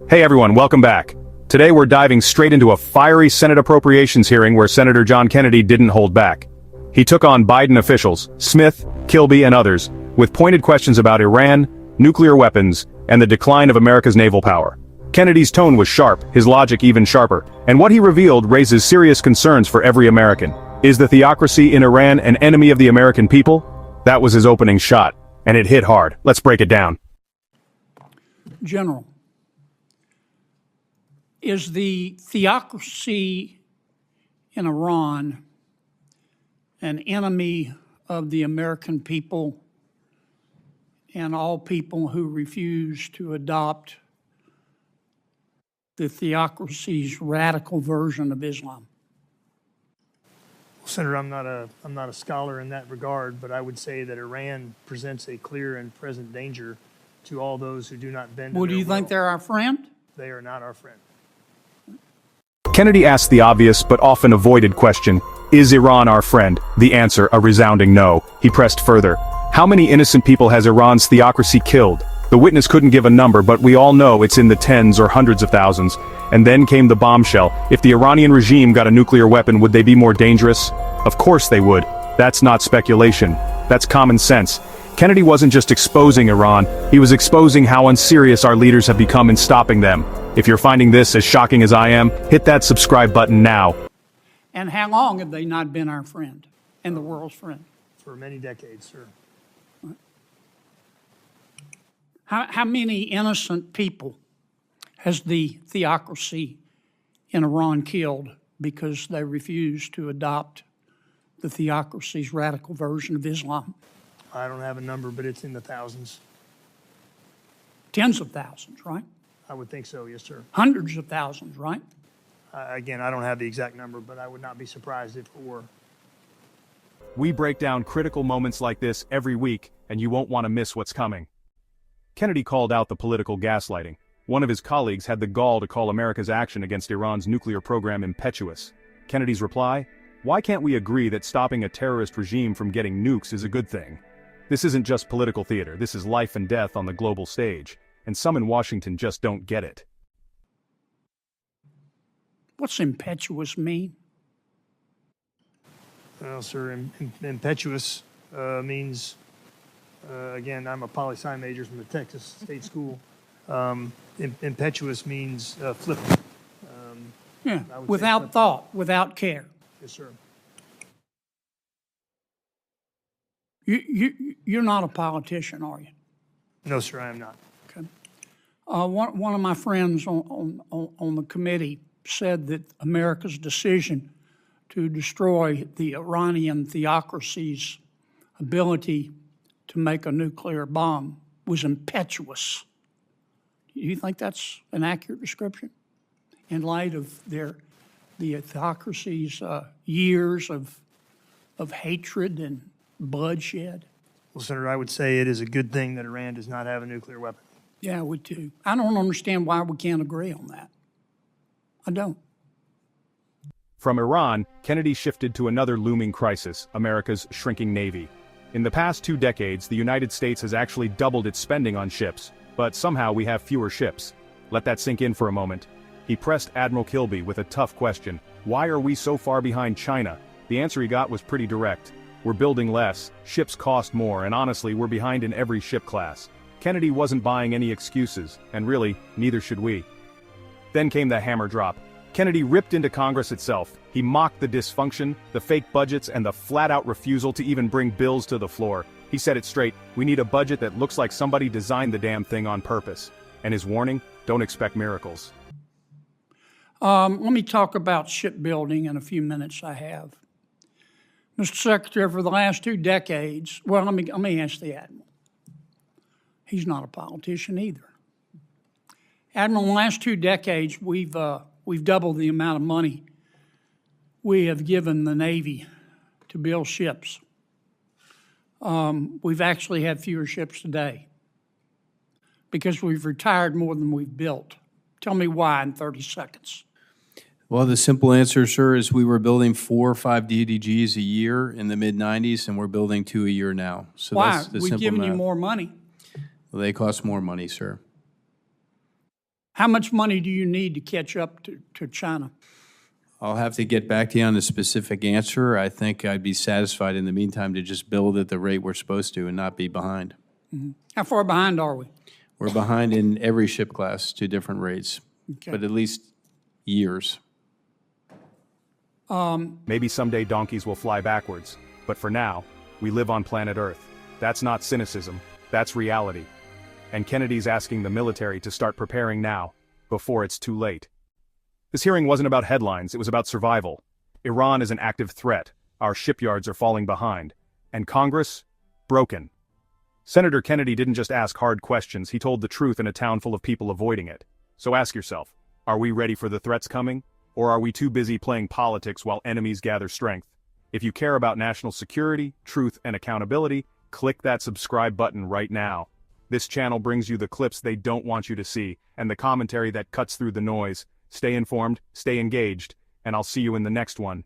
Hey everyone, welcome back. Today we're diving straight into a fiery Senate Appropriations hearing where Senator John Kennedy didn't hold back. He took on Biden officials, Smith, Kilby, and others, with pointed questions about Iran, nuclear weapons, and the decline of America's naval power. Kennedy's tone was sharp, his logic even sharper, and what he revealed raises serious concerns for every American. Is the theocracy in Iran an enemy of the American people? That was his opening shot, and it hit hard. Let's break it down. General, is the theocracy in Iran an enemy of the American people and all people who refuse to adopt the theocracy's radical version of Islam? Well, Senator, I'm not a scholar in that regard, but I would say that Iran presents a clear and present danger to all those who do not bend to Well, their do you think will. they're our friend? They are not our friend. Kennedy asked the obvious but often avoided question, is Iran our friend? The answer, a resounding no. He pressed further. How many innocent people has Iran's theocracy killed? The witness couldn't give a number, but we all know it's in the tens or hundreds of thousands. And then came the bombshell. If the Iranian regime got a nuclear weapon, would they be more dangerous? Of course they would. That's not speculation. That's common sense. Kennedy wasn't just exposing Iran, he was exposing how unserious our leaders have become in stopping them. If you're finding this as shocking as I am, hit that subscribe button now. And how long have they not been our friend and the world's friend? For many decades, sir. How many innocent people has the theocracy in Iran killed because they refuse to adopt the theocracy's radical version of Islam? I don't have a number, but it's in the thousands. Tens of thousands, right? I would think so, yes, sir. Hundreds of thousands, right? Again, I don't have the exact number, but I would not be surprised if it were. We break down critical moments like this every week, and you won't want to miss what's coming. Kennedy called out the political gaslighting. One of his colleagues had the gall to call America's action against Iran's nuclear program impetuous. Kennedy's reply? Why can't we agree that stopping a terrorist regime from getting nukes is a good thing? This isn't just political theater, this is life and death on the global stage, and some in Washington just don't get it. What's impetuous mean? Well, sir, impetuous means, again, I'm a poli-sci major from the Texas State School. Impetuous means flippant. Yeah, I would say without flippant. thought, without care. Yes, sir. You're not a politician, are you? No, sir, I am not. Okay. One of my friends on the committee said that America's decision to destroy the Iranian theocracy's ability to make a nuclear bomb was impetuous. Do you think that's an accurate description in light of the theocracy's years of hatred and bloodshed? Well, Senator, I would say it is a good thing that Iran does not have a nuclear weapon. Yeah, I would too. I don't understand why we can't agree on that. I don't. From Iran, Kennedy shifted to another looming crisis, America's shrinking Navy. In the past 2 decades, the United States has actually doubled its spending on ships, but somehow we have fewer ships. Let that sink in for a moment. He pressed Admiral Kilby with a tough question. Why are we so far behind China? The answer he got was pretty direct. We're building less, ships cost more, and honestly, we're behind in every ship class. Kennedy wasn't buying any excuses, and really, neither should we. Then came the hammer drop. Kennedy ripped into Congress itself. He mocked the dysfunction, the fake budgets, and the flat-out refusal to even bring bills to the floor. He said it straight, we need a budget that looks like somebody designed the damn thing on purpose. And his warning, don't expect miracles. Let me talk about shipbuilding in a few minutes I have. Mr. Secretary, for the last 2 decades, well, let me ask the Admiral. He's not a politician either. Admiral, in the last 2 decades, we've doubled the amount of money we have given the Navy to build ships. We've actually had fewer ships today because we've retired more than we've built. Tell me why in 30 seconds. Well, the simple answer, sir, is we were building 4 or 5 DDGs a year in the mid-'90s, and we're building 2 a year now. So Why? that's the We've simple given you math. more money. Well, they cost more money, sir. How much money do you need to catch up to China? I'll have to get back to you on the specific answer. I think I'd be satisfied in the meantime to just build at the rate we're supposed to and not be behind. How far behind are we? We're behind in every ship class to different rates, Okay. but at least years. Maybe someday donkeys will fly backwards, but for now, we live on planet Earth. That's not cynicism, that's reality. And Kennedy's asking the military to start preparing now, before it's too late. This hearing wasn't about headlines, it was about survival. Iran is an active threat, our shipyards are falling behind, and Congress? Broken. Senator Kennedy didn't just ask hard questions, he told the truth in a town full of people avoiding it. So ask yourself, are we ready for the threats coming? Or are we too busy playing politics while enemies gather strength? If you care about national security, truth, and accountability, click that subscribe button right now. This channel brings you the clips they don't want you to see, and the commentary that cuts through the noise. Stay informed, stay engaged, and I'll see you in the next one.